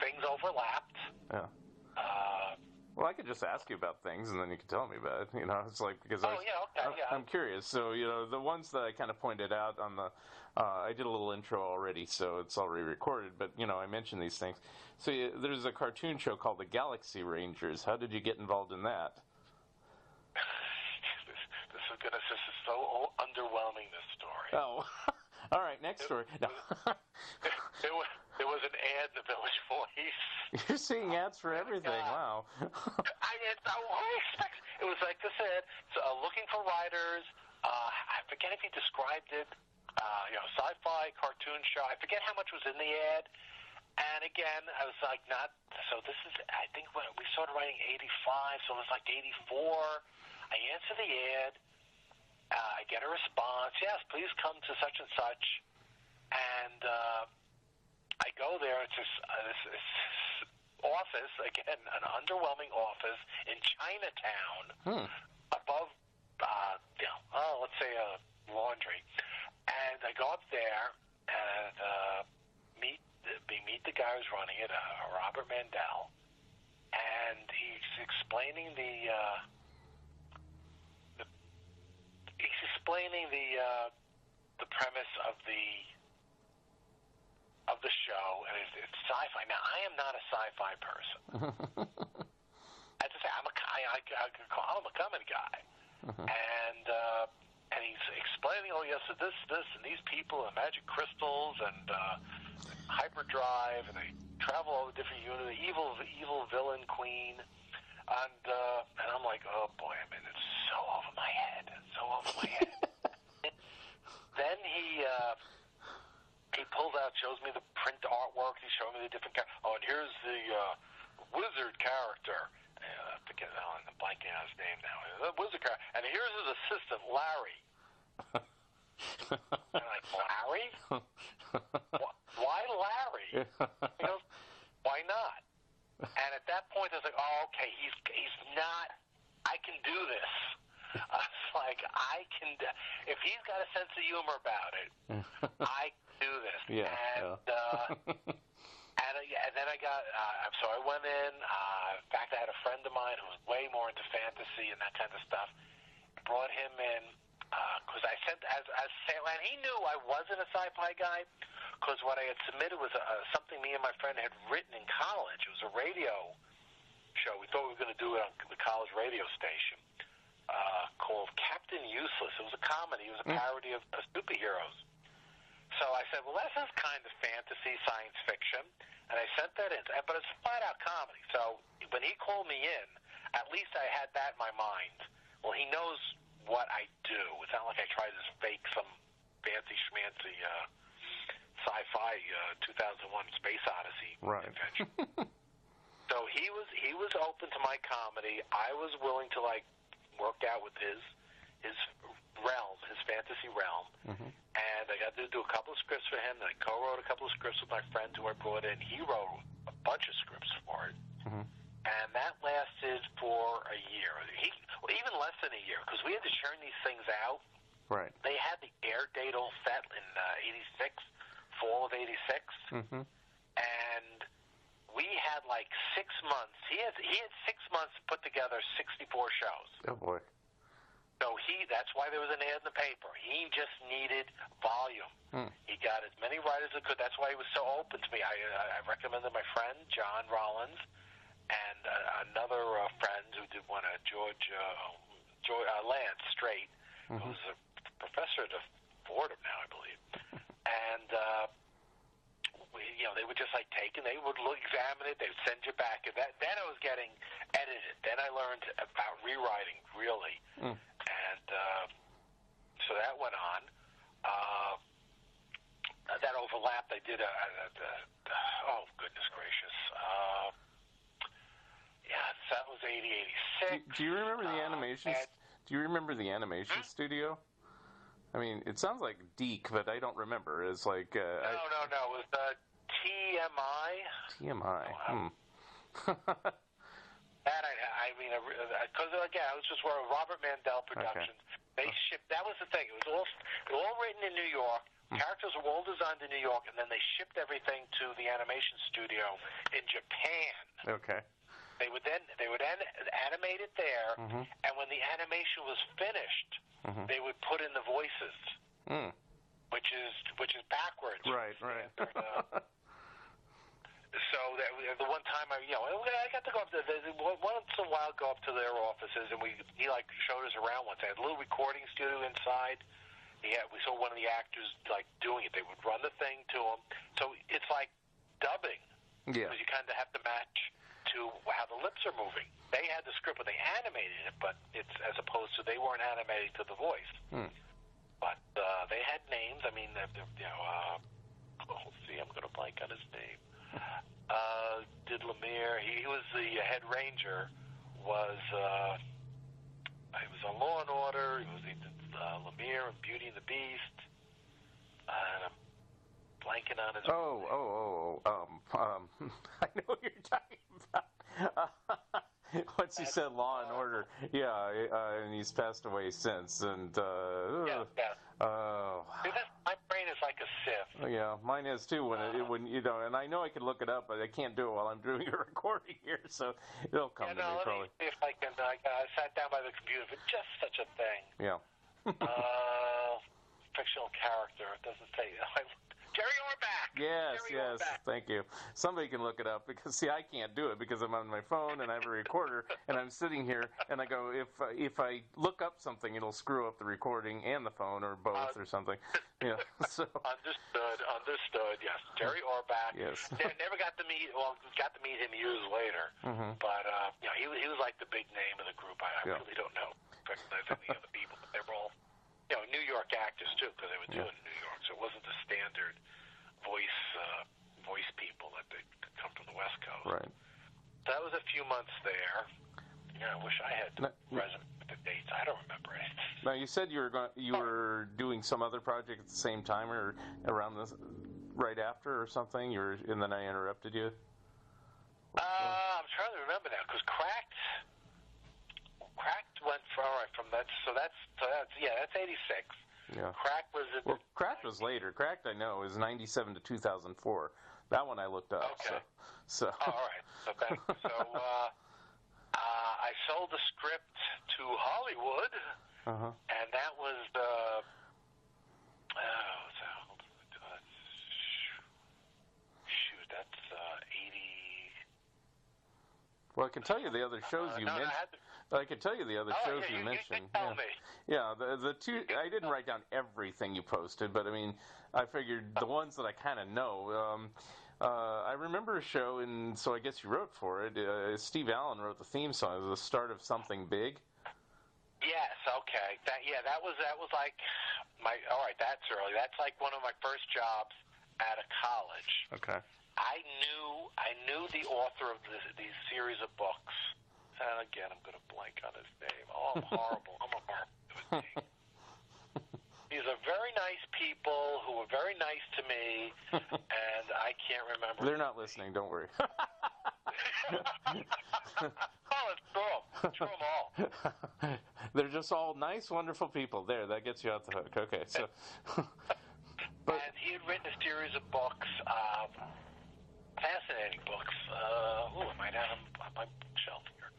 things overlapped. Yeah. Well, I could just ask you about things, and then you can tell me about it. It's like because I'm curious. So the ones that I kind of pointed out on the, I did a little intro already, so it's already recorded. But I mentioned these things. So there's a cartoon show called the Galaxy Rangers. How did you get involved in that? This is so underwhelming. This story. Oh, all right. Next story. No. There was an ad in the Village Voice. You're seeing ads for everything. Wow. It was like this ad. So, looking for writers. I forget if he described it. Sci-fi cartoon show. I forget how much was in the ad. And again, I was like, not. So this is. I think when we started writing '85, so it was like '84. I answer the ad. I get a response. Yes, please come to such and such. And I go there. It's this office, again, an underwhelming office in Chinatown, above, let's say a laundry. And I go up there and meet the guy who's running it, Robert Mandel, and he's explaining the premise of the show, and it's sci-fi. Now, I am not a sci-fi person. I have to say, I'm a comedy guy, and he's explaining, oh yes, this, and these people, and magic crystals, and hyperdrive, and they travel all the different units, the evil villain queen, and I'm like, oh boy, I mean, it's so over my head, Then he pulls out, shows me the print artwork. He's showing me the different characters. Oh, and here's the wizard character. I forget, I'm blanking on his name now. The wizard character. And here's his assistant, Larry. I'm like, Larry? Why Larry? He goes, why not? And at that point, I was like, oh, okay, he's not. I can do this. I was like, if he's got a sense of humor about it, I can do this. Yeah. And then I got, so I went in. In fact, I had a friend of mine who was way more into fantasy and that kind of stuff. Brought him in because I sent, and he knew I wasn't a sci-fi guy because what I had submitted was something me and my friend had written in college. It was a radio show. We thought we were going to do it on the college radio station. Called Captain Useless. It was a comedy. It was a parody of superheroes. So I said, well, this is kind of fantasy, science fiction. And I sent that in. But it's flat-out comedy. So when he called me in, at least I had that in my mind. Well, he knows what I do. It's not like I try to fake some fancy-schmancy sci-fi 2001 Space Odyssey invention. So he was open to my comedy. I was willing to, work out with his realm, his fantasy realm. And I got to do a couple of scripts for him. And I co-wrote a couple of scripts with my friend who I brought in. He wrote a bunch of scripts for it. And that lasted for a year. Even less than a year, because we had to churn these things out. Right. They had the air date all set in 86, fall of 86. And we had 6 months. He had 6 months to put together 64 shows. Oh boy. So that's why there was an ad in the paper. He just needed volume. He got as many writers as he could. That's why he was so open to me. I recommended my friend, John Rollins, and another friend who did one, Lance Strait, who's a professor at Fordham now, I believe. And they would just take and they would examine it. They would send you back. And then I was getting edited. Then I learned about rewriting, really. And so that went on. That overlapped. I did oh, goodness gracious. So that was 86. Do you remember the animation? Do you remember the animation studio? I mean, it sounds like Deke, but I don't remember. It's like no. It was TMI. TMI. That I mean, because again, I was just working with Robert Mandel Productions. They shipped. That was the thing. It was all written in New York. Characters were all designed in New York, and then they shipped everything to the animation studio in Japan. Okay. They would animate it there, and when the animation was finished, they would put in the voices, which is backwards. Right. So the one time I got to go up there once in a while, go up to their offices, and he showed us around once. They had a little recording studio inside. We saw one of the actors doing it. They would run the thing to him. So it's like dubbing. Yeah. Because you kind of have to match to how the lips are moving. They had the script when they animated it, but it's as opposed to they weren't animating to the voice. But they had names. I mean, let's see, I'm going to blank on his name. Did Lemire? He was the head ranger. He was on Law and Order. He did Lemire and Beauty and the Beast. And I'm blanking on his name. I know what you're talking about. Once you said Law and Order, and he's passed away since. And my brain is like a sieve. Yeah, mine is too. When and I know I can look it up, but I can't do it while I'm doing a recording here. So it'll come to me probably. Let me see if I can. I sat down by the computer for just such a thing. Yeah. For fictional character. It doesn't say. Jerry Orbach. Yes, Jerry yes. Orbach. Thank you. Somebody can look it up because see, I can't do it because I'm on my phone and I have a recorder and I'm sitting here and I go if I look up something, it'll screw up the recording and the phone or both or something. Yeah. So. Understood. Yes, Jerry Orbach. Yes. Never got to meet. Well, got to meet him years later. Mm-hmm. But he was like the big name of the group. I really don't know recognize any of the people, but they were all New York actors too because they were doing it in New York, so it wasn't the standard voice people that they come from the West Coast. Right. So that was a few months there. I wish I had resume with the dates. I don't remember it. Now you said you were doing some other project at the same time or around this right after or something. And then I interrupted you. I'm trying to remember now because Cracked went from that. So that's 86. Yeah. Cracked was Cracked was later. Cracked I know is 97 to 2004. That one I looked up. Okay. So. All right. I sold the script to Hollywood, and that was that's 80. Well, I can tell you the other shows you mentioned. I can tell you the other shows you mentioned. You tell me. Yeah, the two. I didn't write down everything you posted, but I mean, I figured the ones that I kind of know. I remember a show, and so I guess you wrote for it. Steve Allen wrote the theme song. It was the start of something big. Yes. Okay. That was like my. All right. That's early. That's like one of my first jobs out of college. Okay. I knew the author of these series of books. And again, I'm going to blank on his name. Oh, I'm horrible. I'm a horrible. These are very nice people who were very nice to me, and I can't remember. They're not listening. Don't worry. Let's throw them all. They're just all nice, wonderful people. There, that gets you out the hook. Okay, so. And he had written a series of books, fascinating books. I might have them on my bookshelf here.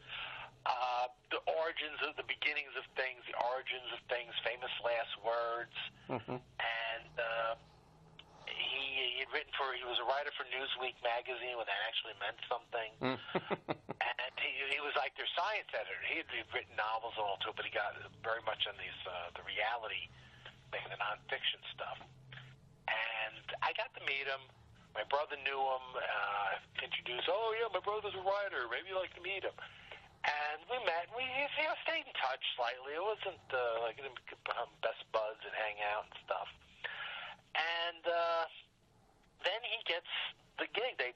The origins of the beginnings of things, the origins of things, famous last words, and he had written he was a writer for Newsweek magazine when that actually meant something, and he was like their science editor. He had written novels and all too, but he got very much on these the reality thing, the nonfiction stuff, and I got to meet him. My brother knew him, introduced, my brother's a writer, maybe you'd like to meet him. And we met, and we stayed in touch slightly. It wasn't like we didn't become best buds and hang out and stuff. And then he gets the gig. They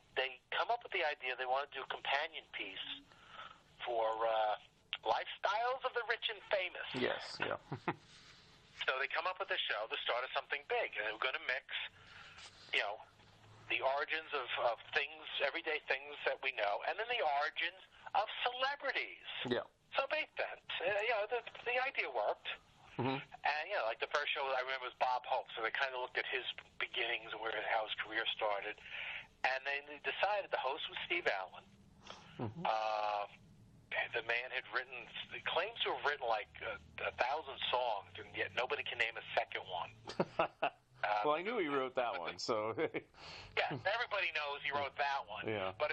come up with the idea they want to do a companion piece for Lifestyles of the Rich and Famous. Yes, yeah. So they come up with a show, the start of something big, and they were going to mix, the origins of things, everyday things that we know, and then the origins of celebrities. Yeah. So made sense. The idea worked. And, like the first show I remember was Bob Hope, so they kind of looked at his beginnings and how his career started. And they decided the host was Steve Allen. The man had claims to have written like 1,000 songs, and yet nobody can name a second one. Well, I knew he wrote that one, so. Yeah, everybody knows he wrote that one. Yeah. But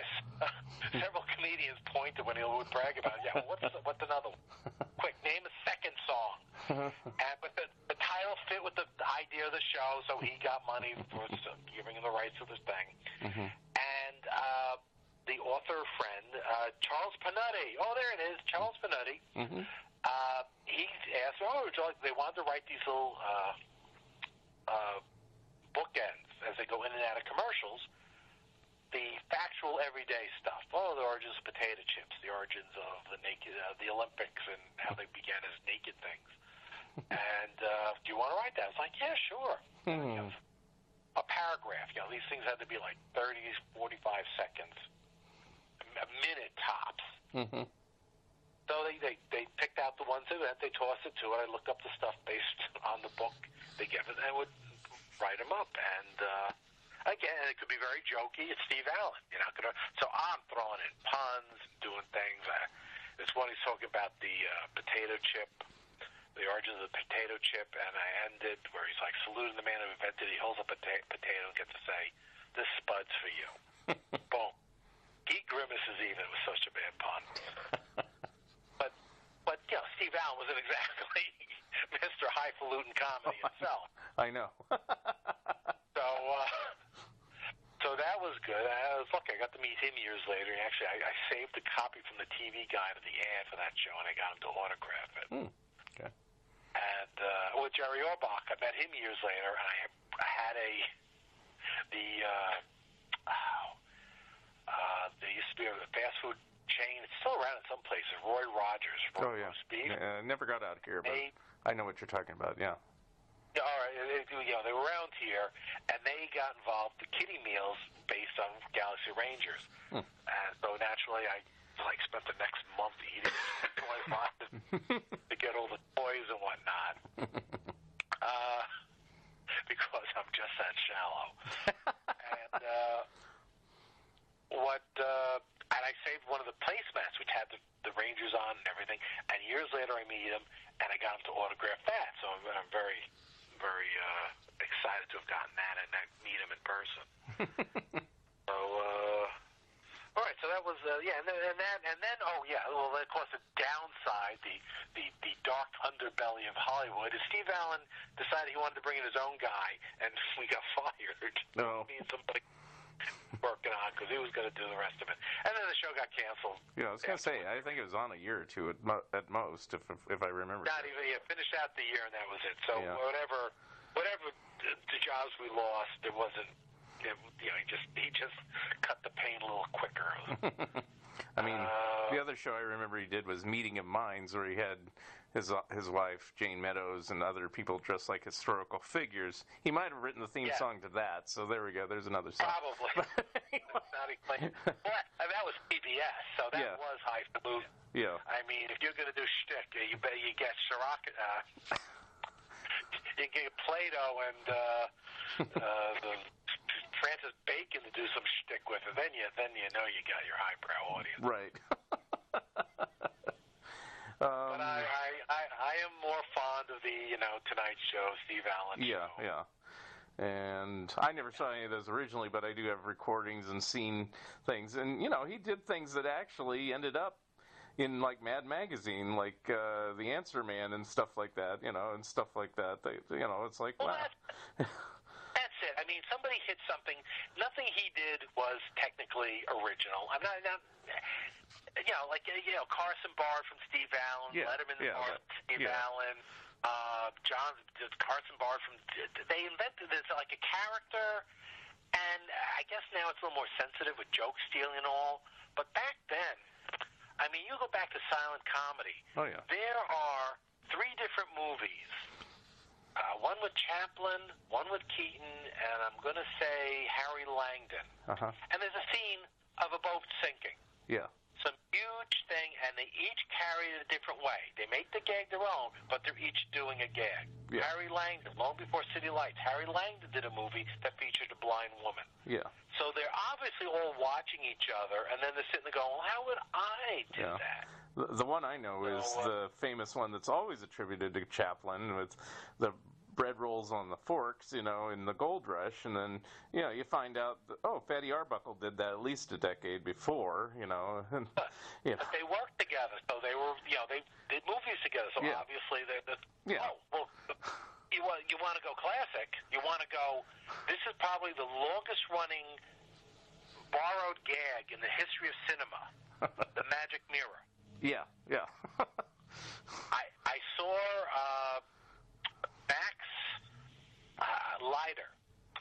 several comedians pointed when he would brag about it. Yeah, well, what's another one? Quick, name a second song. But the title fit with the idea of the show, so he got money for giving him the rights to this thing. And the author friend, Charles Panutti. Oh, there it is, Charles Panutti. He asked, they wanted to write these little bookends as they go in and out of commercials, the factual everyday stuff. The origins of potato chips, the origins of the Olympics and how they began as naked things. And do you want to write that? I was like, yeah, sure. A paragraph. These things had to be like 30, 45 seconds, a minute tops. So they picked out the ones they tossed it to it. I looked up the stuff based on the book they gave it, and I would write them up. And again, it could be very jokey. It's Steve Allen. You're not gonna. So I'm throwing in puns, doing things. This one he's talking about the potato chip, The Origin of the Potato Chip, and I ended where he's like saluting the man who invented it. He holds up a potato and gets to say, "This spud's for you." Boom. He grimaces even. It was such a bad pun. But Steve Allen wasn't exactly Mr. Highfalutin comedy himself. I know. So that was good. I was lucky. I got to meet him years later. And actually, I saved a copy from the TV guide of the ad for that show, and I got him to autograph it. Okay. And with Jerry Orbach, I met him years later, and I had there used to be a fast food chain. It's still around in some places. Roy Rogers. Roast beef. Yeah, never got out here, but I know what you're talking about. Yeah. All right, they were around here, and they got involved in kiddie meals based on Galaxy Rangers. And so naturally, I spent the next month eating toy boxes to get all the toys and whatnot, because I'm just that shallow. And I saved one of the placemats, which had the Rangers on and everything. And years later, I meet him, and I got him to autograph that. So I'm very, very excited to have gotten that and meet him in person. So, all right. So that was and then well, of course, the downside, the dark underbelly of Hollywood is Steve Allen decided he wanted to bring in his own guy, and we got fired. No. Me and somebody working on because he was going to do the rest of it, and then the show got canceled. Yeah, I was going to say, I think it was on a year or two at most, if I remember. Not even. Yeah, finished out the year, and that was it. So whatever the jobs we lost, it wasn't. He just cut the pain a little quicker. I mean, the other show I remember he did was Meeting of Minds, where he had his wife Jane Meadows and other people dressed like historical figures. He might have written the theme song to that. So there we go. There's another song. Probably. That was PBS, so that was highfalutin. Yeah. I mean, if you're going to do shtick, you get Chirac. You get Plato and the Francis Bacon to do some shtick with it. Then you know you got your highbrow audience. Right. But I am more fond of the Tonight Show, Steve Allen show. Yeah. And I never saw any of those originally, but I do have recordings and seen things. And he did things that actually ended up in like Mad Magazine, like The Answer Man and stuff like that. And stuff like that. It's like wow. That's it. I mean, somebody hit something. Nothing he did was technically original. I'm not Carson Bard from Steve Allen, Letterman from Steve Allen, Carson Bard from. They invented this like a character, and I guess now it's a little more sensitive with joke stealing and all. But back then, I mean, you go back to silent comedy. Oh yeah. There are 3 different movies. One with Chaplin, one with Keaton, and I'm going to say Harry Langdon. And there's a scene of a boat sinking. Yeah. Some huge thing, and they each carry it a different way. They make the gag their own, but they're each doing a gag. Yeah. Harry Langdon, long before City Lights, Harry Langdon did a movie that featured a blind woman. Yeah. So they're obviously all watching each other, and then they're sitting there going, well, how would I do that? The one I know is the famous one that's always attributed to Chaplin with the bread rolls on the forks, in the Gold Rush, and then, you find out that, Fatty Arbuckle did that at least a decade before, and, But they worked together, so they were, they did movies together, so obviously you want to go classic, you want to go, this is probably the longest running borrowed gag in the history of cinema, the magic mirror. Yeah. I saw Max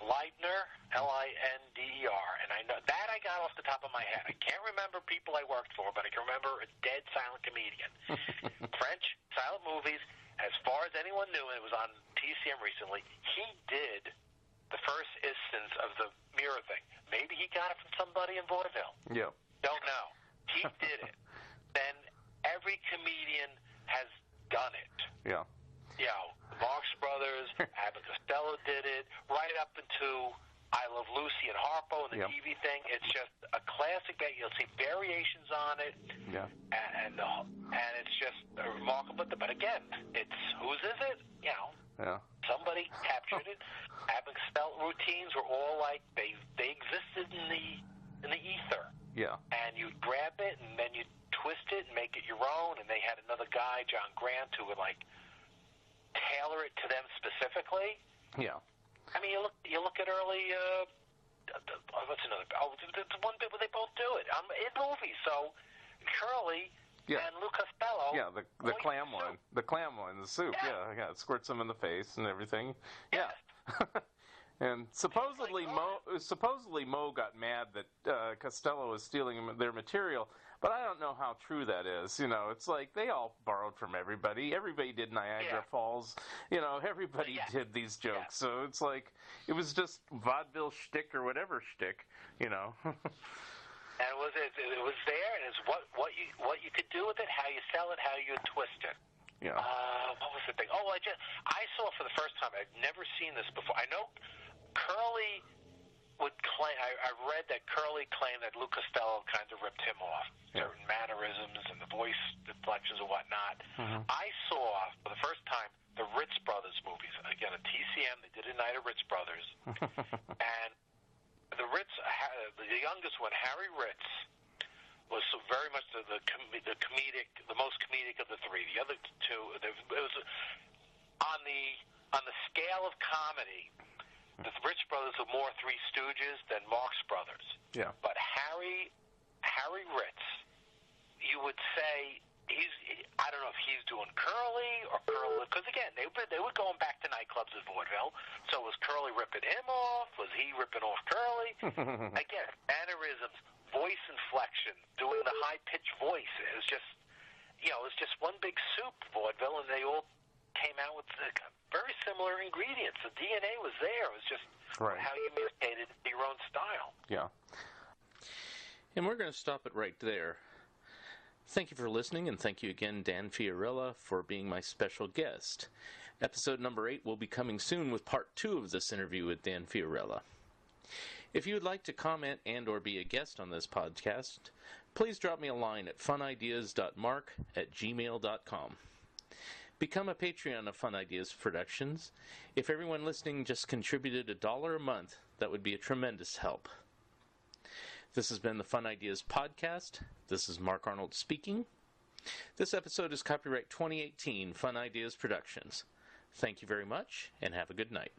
Leidner, L-I-N-D-E-R, and I know that I got off the top of my head. I can't remember people I worked for, but I can remember a dead silent comedian. French silent movies, as far as anyone knew, and it was on TCM recently, he did the first instance of the mirror thing. Maybe he got it from somebody in vaudeville. Yeah. Don't know. He did it. Then every comedian has done it. Yeah. Marx Brothers, Abbott Costello did it, right up into I I Love Lucy and Harpo and the TV thing. It's just a classic that you'll see variations on it. Yeah. And it's just remarkable. But again, it's whose is it? You know. Yeah. Somebody captured it. Abbott Costello routines were all like they existed in the ether. Yeah. And you'd grab it and then you'd twist it and make it your own. And they had another guy, John Grant, who would like tailor it to them specifically. Yeah. I mean, you look at early. What's another? Oh, there's one bit where they both do it. In movies. So Curly and Lou Costello. Yeah, the clam one. The clam one, the soup. Yeah. It squirts them in the face and everything. Yes. Yeah. And supposedly Mo got mad that Costello was stealing their material, but I don't know how true that is. You know, it's like they all borrowed from everybody. Everybody did Niagara Falls. You know, everybody did these jokes. So it's like it was just vaudeville shtick or whatever shtick. You know. And it was there, and it's what you could do with it, how you sell it, how you twist it. Yeah. What was the thing? Oh, I saw for the first time. I'd never seen this before. I know Curly would claim. I read that Curly claimed that Lou Costello kind of ripped him off, certain mannerisms and the voice inflections and whatnot. Mm-hmm. I saw for the first time the Ritz Brothers movies. Again, a TCM. They did a night of Ritz Brothers, and the youngest one, Harry Ritz, was very much the comedic, the most comedic of the three. The other two, it was on the scale of comedy. The Ritz Brothers were more Three Stooges than Marx Brothers. Yeah. But Harry Ritz, you would say I don't know if he's doing Curly or Curly, because again they were going back to nightclubs in vaudeville. So was Curly ripping him off? Was he ripping off Curly? Again, mannerisms, voice inflection, doing the high pitched voice. It was just one big soup vaudeville, and they all came out with very similar ingredients. The DNA was there. It was just how you mutated your own style. Yeah. And we're going to stop it right there. Thank you for listening, and thank you again, Dan Fiorella, for being my special guest. Episode number 8 will be coming soon with part 2 of this interview with Dan Fiorella. If you would like to comment and or be a guest on this podcast, please drop me a line at funideas.mark@gmail.com. Become a Patreon of Fun Ideas Productions. If everyone listening just contributed $1 a month, that would be a tremendous help. This has been the Fun Ideas Podcast. This is Mark Arnold speaking. This episode is copyright 2018 Fun Ideas Productions. Thank you very much, and have a good night.